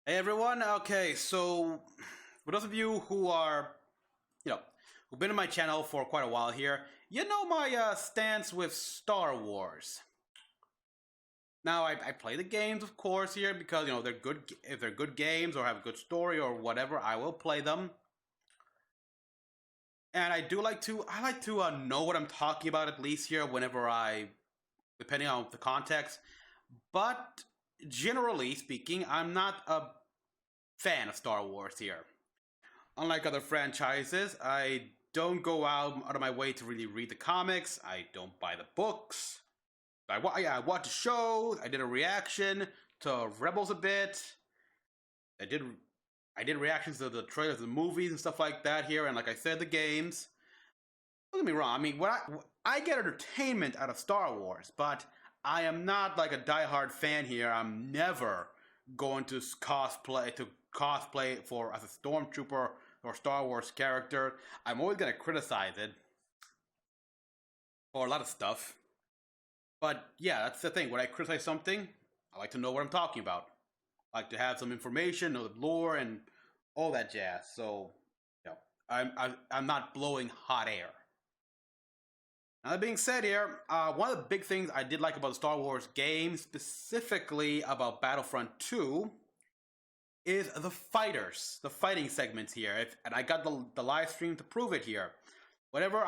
Hey everyone. Okay, so for those of you who are, you know, who've been in my channel for quite a while here, you know my stance with Star Wars. Now I play the games, of course, here because they're good. If they're good games or have a good story or whatever, I will play them. And I like to know what I'm talking about at least here whenever depending on the context. But generally speaking, I'm not a fan of Star Wars here. Unlike other franchises, I don't go out of my way to really read the comics. I don't buy the books. I watched the show. I did a reaction to Rebels a bit. I did I did reactions to the trailers of the movies and stuff like that here, and like I said, the games. Don't get me wrong. I mean, I get entertainment out of Star Wars, but I am not like a diehard fan here. I'm never going to cosplay for as a stormtrooper or Star Wars character. I'm always gonna criticize it for a lot of stuff. But yeah, that's the thing. When I criticize something, I like to know what I'm talking about. I like to have some information, know the lore, and all that jazz. So, I'm not blowing hot air. Now, that being said here, one of the big things I did like about the Star Wars game, specifically about Battlefront 2, is the fighting segments here. And I got the live stream to prove it here. Whenever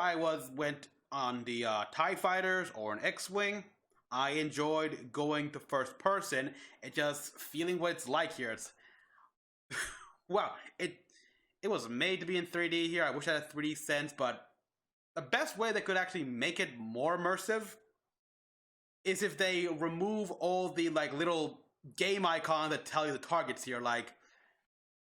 went on the TIE Fighters or an X-Wing, I enjoyed going to first person and just feeling what it's like here. It's wow, it was made to be in 3D here. I wish I had a 3D sense, but the best way they could actually make it more immersive is if they remove all the little game icons that tell you the targets here. Like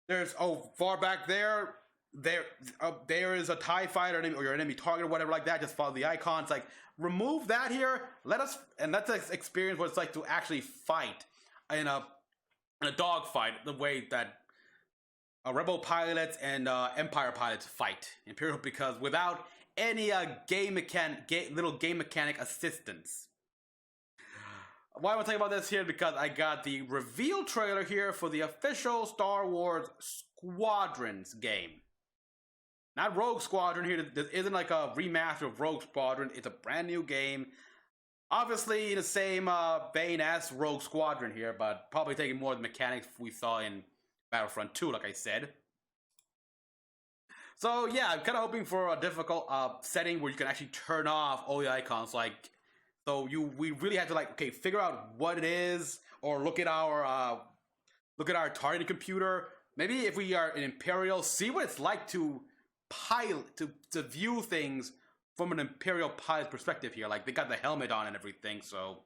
there's far back there is a TIE fighter or your enemy target or whatever like that. Just follow the icons. Like remove that here. Let's experience what it's like to actually fight in a dogfight the way that Rebel pilots and Empire pilots fight Imperial, because without any little game mechanic assistance. Why am I talking about this here? Because I got the reveal trailer here for the official Star Wars Squadrons game. Not Rogue Squadron here. This isn't like a remaster of Rogue Squadron. It's a brand new game. Obviously, the same vein as Rogue Squadron here, but probably taking more of the mechanics we saw in Battlefront 2, like I said. So yeah, I'm kind of hoping for a difficult setting where you can actually turn off all the icons. We really have to figure out what it is, or look at our targeting computer. Maybe if we are an Imperial, see what it's like to to view things from an Imperial pilot perspective here. Like they got the helmet on and everything. So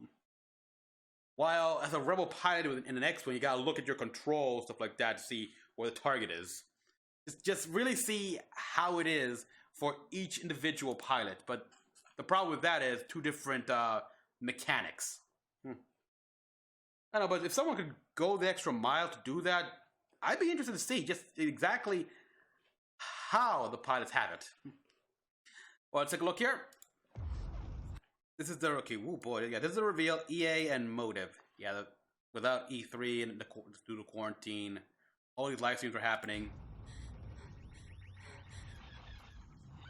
while as a Rebel pilot in an X-Wing, you gotta look at your controls, stuff like that, to see where the target is. Just really see how it is for each individual pilot. But the problem with that is two different mechanics. I don't know, but if someone could go the extra mile to do that, I'd be interested to see just exactly how the pilots have it. Well, let's take a look here. This is the this is the reveal. EA and Motive. Yeah, without E3 and due to quarantine, all these live streams are happening.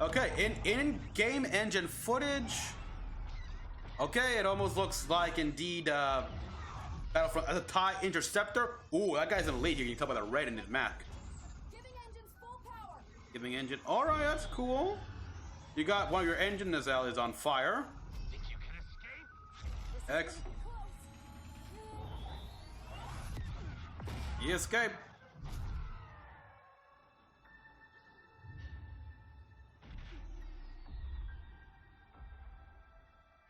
Okay, in-game engine footage. Okay, it almost looks like indeed Battlefront as a TIE Interceptor. Ooh, that guy's in the lead here. You can tell by the red in his map. Giving engine. All right, that's cool. You got one of your engine nacelles is on fire. X. He escaped.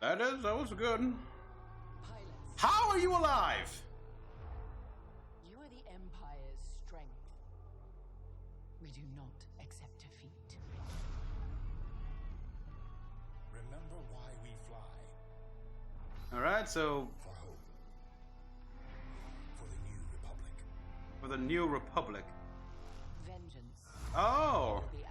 That was good. Pilots. How are you alive? You are the Empire's strength. We do not accept defeat. Remember why we fly. All right, so For hope. For the new republic. for the New Republic. Vengeance Oh, will be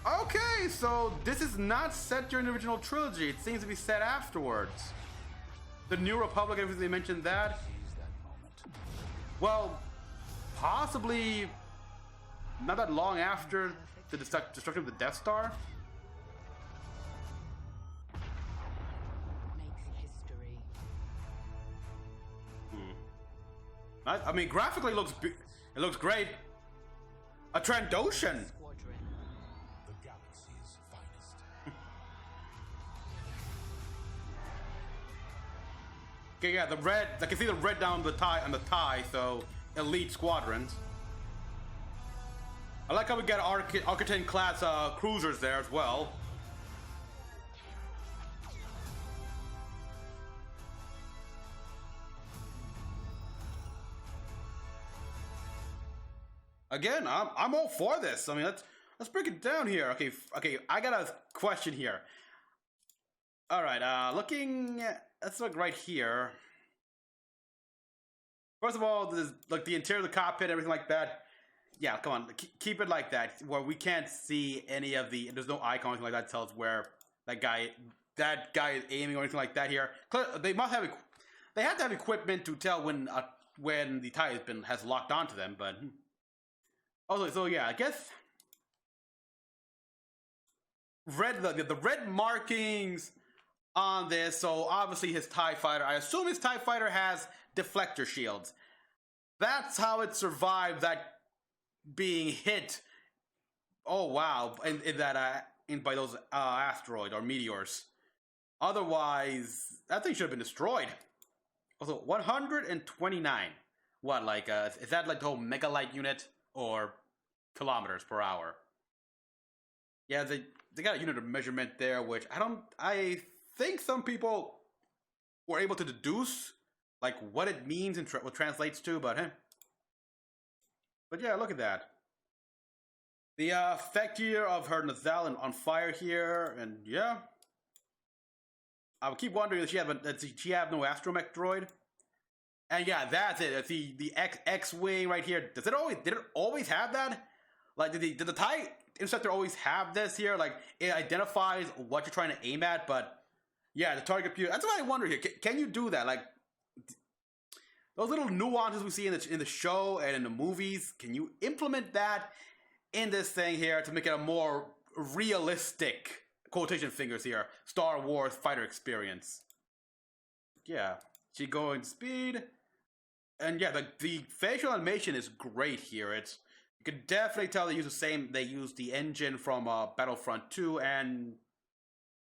ours. okay. So this is not set during the original trilogy. It seems to be set afterwards. The New Republic, if they mentioned that. Seize that moment. Well, possibly not that long after the destruction of the Death Star. Makes history. I mean, graphically it looks great. A Trandoshan. Squadron. The galaxy's finest. Okay, yeah, the red. I can see the red down the tie on the tie. So elite squadrons. I like how we got Arcatan class cruisers there as well. Again, I'm all for this. I mean, let's break it down here. Okay. I got a question here. All right, let's look right here. First of all, there's like the interior of the cockpit, everything like that. Yeah, come on, keep it like that, where we can't see any of the. There's no icon or anything like that to tell us where that guy is aiming or anything like that. Here, they must have. They have to have equipment to tell when the tie has locked onto them, but. Also, so yeah, I guess the red markings on this. So obviously his TIE fighter. I assume his TIE fighter has deflector shields. That's how it survived that being hit. Oh wow! By those asteroid or meteors. Otherwise, that thing should have been destroyed. Also, 129. What, like, is that like the whole mega light unit? Or kilometers per hour. Yeah, they got a unit of measurement there, which I think some people were able to deduce like what it means and what translates to, but yeah, look at that. The effect here of her Nazal on fire here, and yeah, I would keep wondering if she have no astromech droid. And yeah, that's it. It's the X-wing right here. Did it always have that? Like, did the TIE Interceptor always have this here? Like, it identifies what you're trying to aim at, but yeah, the target computer. That's what I wonder here. Can you do that? Like, those little nuances we see in the show and in the movies. Can you implement that in this thing here to make it a more realistic, quotation fingers here, Star Wars fighter experience? Yeah. She going speed, and yeah, the facial animation is great here. You can definitely tell they use the engine from Battlefront 2, and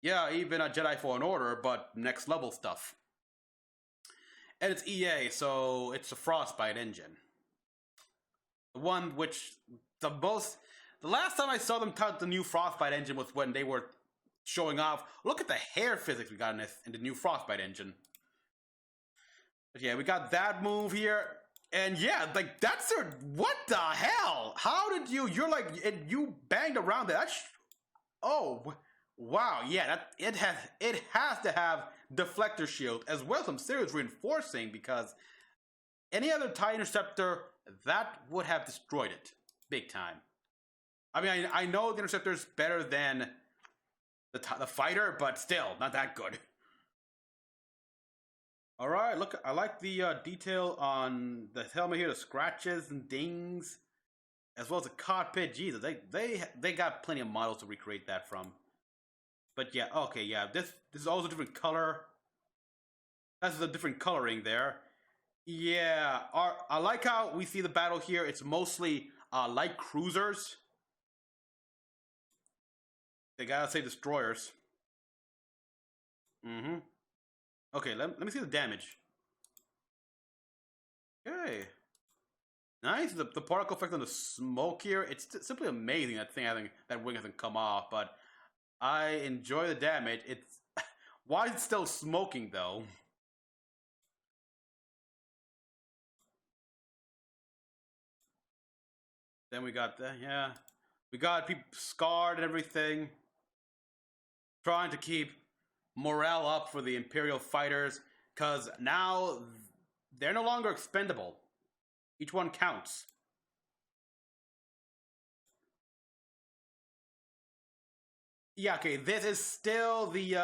yeah, even a Jedi Fallen Order, but next level stuff. And it's EA, so it's a Frostbite engine. The one which the last time I saw them touch the new Frostbite engine was when they were showing off. Look at the hair physics we got in the new Frostbite engine. But yeah, we got that move here. And yeah, like that's what the hell? How did you're like, you banged around that. Oh, wow. Yeah, it has to have deflector shield as well as some serious reinforcing, because any other TIE Interceptor, that would have destroyed it big time. I mean, I know the Interceptor is better than the fighter, but still not that good. All right, look, I like the detail on the helmet here, the scratches and dings, as well as the cockpit. Jesus, they got plenty of models to recreate that from. But yeah, okay, yeah, this is also a different color. That's the different coloring there. Yeah, I like how we see the battle here. It's mostly light cruisers. They gotta say destroyers. Mm-hmm. Okay, let me see the damage. Okay. Nice. The particle effect on the smoke here. It's simply amazing that wing hasn't come off, but I enjoy the damage. Why is it still smoking though? Then we got we got people scarred and everything. Trying to keep morale up for the Imperial fighters, because now they're no longer expendable. Each one counts. Yeah, okay, this is still the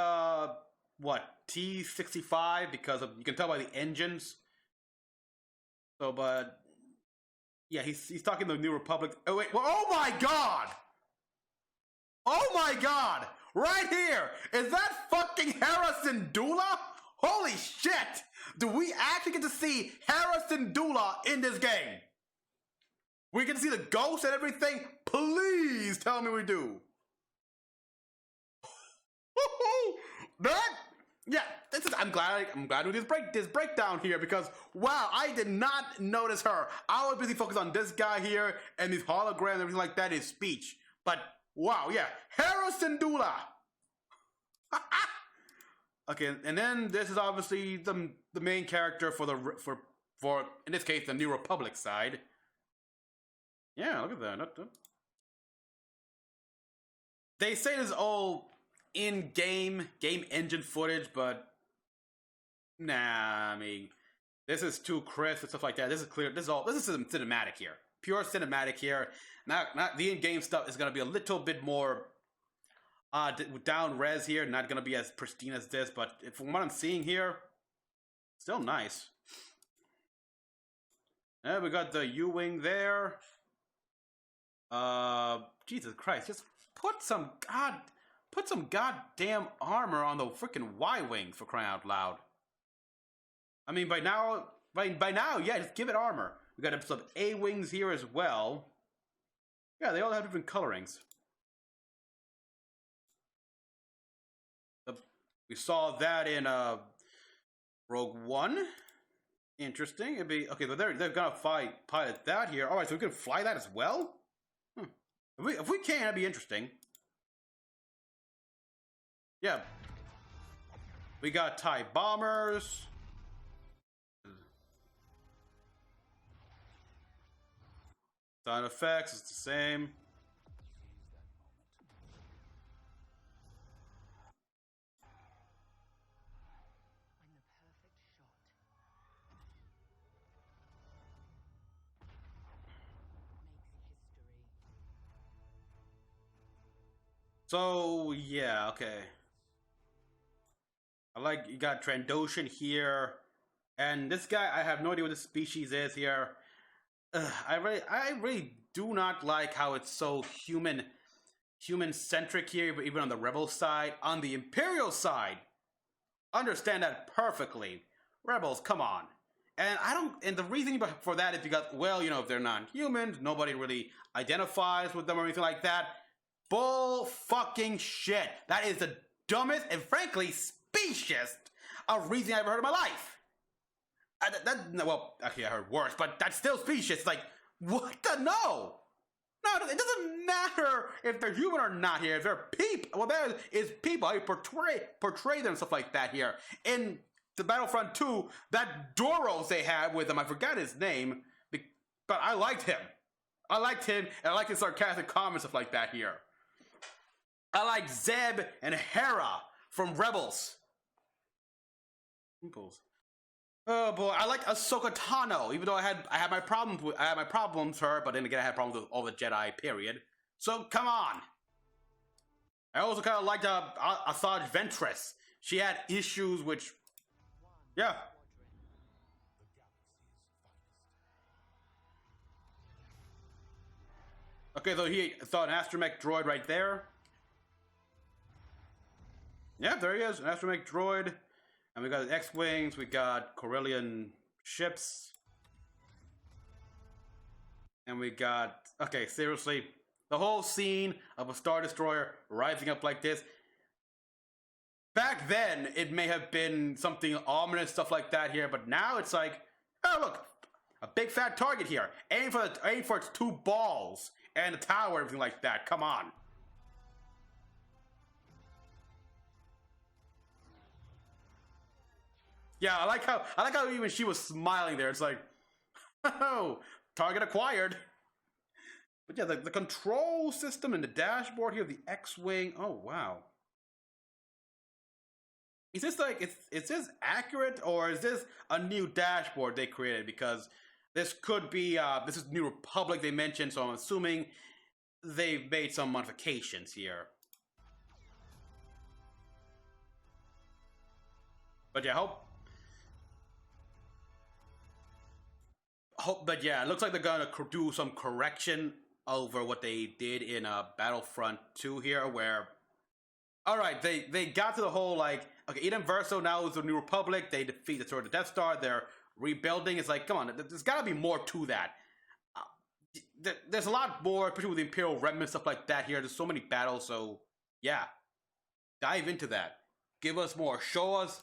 what, T-65 because of, you can tell by the engines. So, but yeah, he's talking the New Republic. Oh wait, well, oh my god! Oh my god! Right here! Is that fucking Harrison Dula? Holy shit! Do we actually get to see Harrison Dula in this game? We get to see the ghost and everything? Please tell me we do. That, yeah, I'm glad we did this breakdown here because wow, I did not notice her. I was busy focused on this guy here and these holograms and everything like that, his speech. But wow, yeah, Harrison Dula. Okay, and then this is obviously the main character for in this case the New Republic side. Yeah, look at that. They say this is all in-game game engine footage, but nah, I mean, this is too crisp and stuff like that. This is clear. This is cinematic here, pure cinematic here. Not the in-game stuff is gonna be a little bit more down res here, not gonna be as pristine as this, but from what I'm seeing here, still nice. And we got the U-wing there. Jesus Christ, just put some goddamn armor on the freaking Y-wing for crying out loud. I mean, by now, yeah, just give it armor. We got some A-wings here as well. Yeah, they all have different colorings. We saw that in Rogue One. Interesting. It'd be okay, but they're gonna pilot that here. All right, so we can fly that as well. If we can, that'd be interesting. Yeah. We got TIE bombers. Sound effects is the same. So yeah, okay. I like you got Trandoshan here, and this guy I have no idea what this species is here. I really do not like how it's so human centric here, but even on the Rebel side, on the Imperial side, understand that perfectly. Rebels, come on. And I don't, and the reason for that is because, well, you know, if they're non-humans, nobody really identifies with them or anything like that. Bull fucking shit. That is the dumbest and frankly specious reason I ever heard in my life. Well, actually I heard worse, but that's still specious. Like, what the no? No, it doesn't matter if they're human or not here. If they're people, well, there is people. I portray them and stuff like that here. In the Battlefront 2, that Doros they had with them, I forgot his name, but I liked him. I liked him, and I liked his sarcastic comments, stuff like that here. I like Zeb and Hera from Rebels. Oh boy, I like Ahsoka Tano, even though I had my problems with her, but then again I had problems with all the Jedi, period. So come on. I also kind of liked Asajj Ventress. She had issues which, yeah. Okay, so he saw an astromech droid right there. Yeah, there he is, an astromech droid. And we got X-Wings, we got Corellian ships. And we got, okay, seriously, the whole scene of a Star Destroyer rising up like this. Back then, it may have been something ominous, stuff like that here, but now it's like, oh look, a big fat target here. Aim for its two balls and the tower, everything like that. Come on. Yeah, I like how even she was smiling there. It's like, oh, target acquired. But yeah, the control system and the dashboard here, the X-Wing. Oh wow. Is this like, is this accurate, or is this a new dashboard they created? Because this could be this is New Republic they mentioned, so I'm assuming they've made some modifications here. But yeah, but yeah, it looks like they're gonna do some correction over what they did in Battlefront 2 here, where all right, they got to the whole like, okay, Eden Verso now is the New Republic. They defeat the Sword of the Death Star. They're rebuilding. It's like, come on, there's got to be more to that. There's a lot more, especially with the Imperial Remnant, stuff like that here. There's so many battles, so yeah, dive into that. Give us more. Show us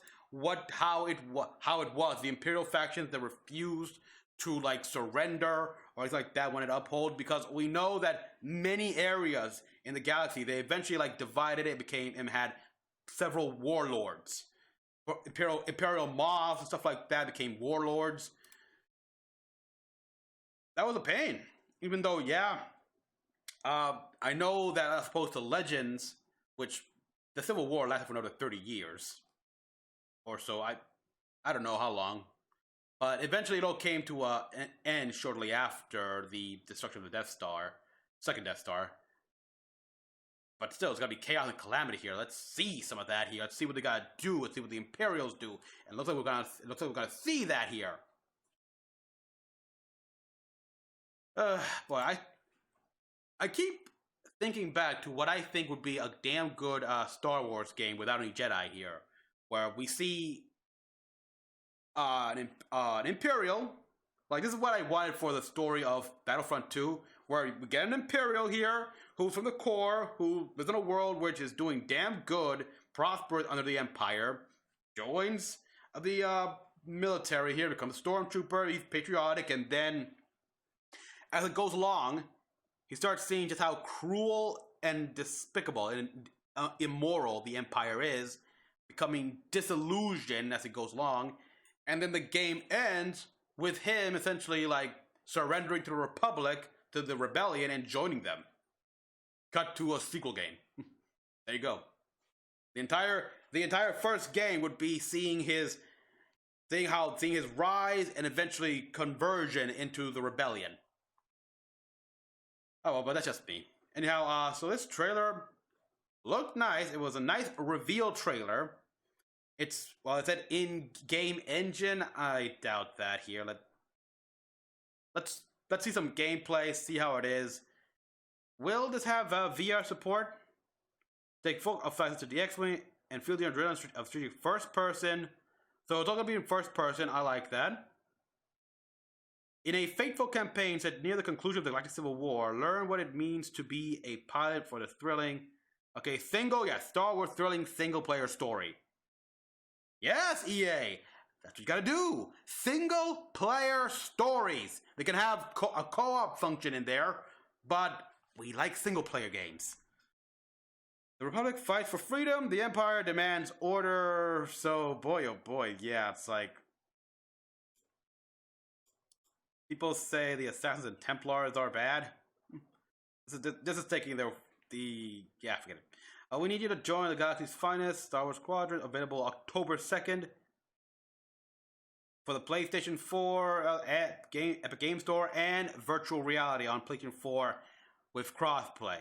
how it was. The Imperial factions that refused to like surrender or anything like that when it upheld, because we know that many areas in the galaxy, they eventually like divided it, became and had several warlords. Imperial mobs and stuff like that became warlords. That was a pain. Even though, yeah, I know that as opposed to Legends, which the Civil War lasted for another 30 years or so. I don't know how long. But eventually it all came to an end shortly after the destruction of the Death Star, second Death Star. But still, it's gotta be chaos and calamity here. Let's see some of that here. Let's see what they gotta do. Let's see what the Imperials do. And it looks like we're gonna see that here. Boy, I keep thinking back to what I think would be a damn good Star Wars game without any Jedi here, where we see an Imperial. Like, this is what I wanted for the story of Battlefront 2, where we get an Imperial here who's from the core, who lives in a world which is doing damn good, prosperous under the Empire, joins the military here, becomes a stormtrooper, he's patriotic, and then as it goes along, he starts seeing just how cruel and despicable and immoral the Empire is, becoming disillusioned as it goes along, and then the game ends with him essentially like surrendering to the Republic, to the rebellion, and joining them. Cut to a sequel game. There you go. The entire first game would be seeing his rise and eventually conversion into the rebellion. Oh well, but that's just me. Anyhow, so this trailer looked nice. It was a nice reveal trailer. It said in-game engine. I doubt that here. Let's see some gameplay, see how it is. Will this have VR support? Take full effects to the X-Wing and feel the adrenaline of shooting first person. So it's all gonna be in first person. I like that. In a fateful campaign set near the conclusion of the Galactic Civil War, learn what it means to be a pilot for the thrilling, Star Wars thrilling single-player story. Yes, EA, that's what you gotta do. Single-player stories. They can have a co-op function in there, but we like single-player games. The Republic fights for freedom. The Empire demands order. So, boy, oh boy, yeah, it's like people say the Assassins and Templars are bad. This is taking forget it. We need you to join the Galaxy's finest Star Wars Squadron, available October 2nd for the PlayStation 4 Epic Game Store and virtual reality on PlayStation 4 with crossplay.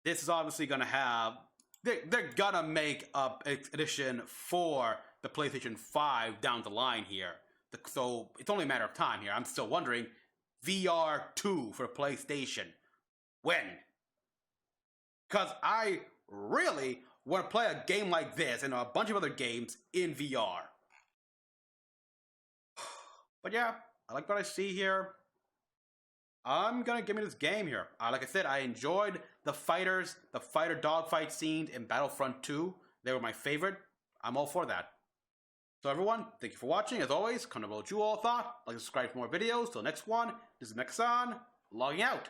This is obviously going to have... They're going to make an edition for the PlayStation 5 down the line here. So it's only a matter of time here. I'm still wondering, VR 2 for PlayStation. When? Because I really want to play a game like this and a bunch of other games in VR. But yeah, I like what I see here. I'm gonna give me this game here. Like I said, I enjoyed the fighter dogfight scenes in Battlefront 2. They were my favorite. I'm all for that. So everyone, thank you for watching. As always, comment below what you all thought. Like and subscribe for more videos. Till next one, this is Mecha-san, logging out.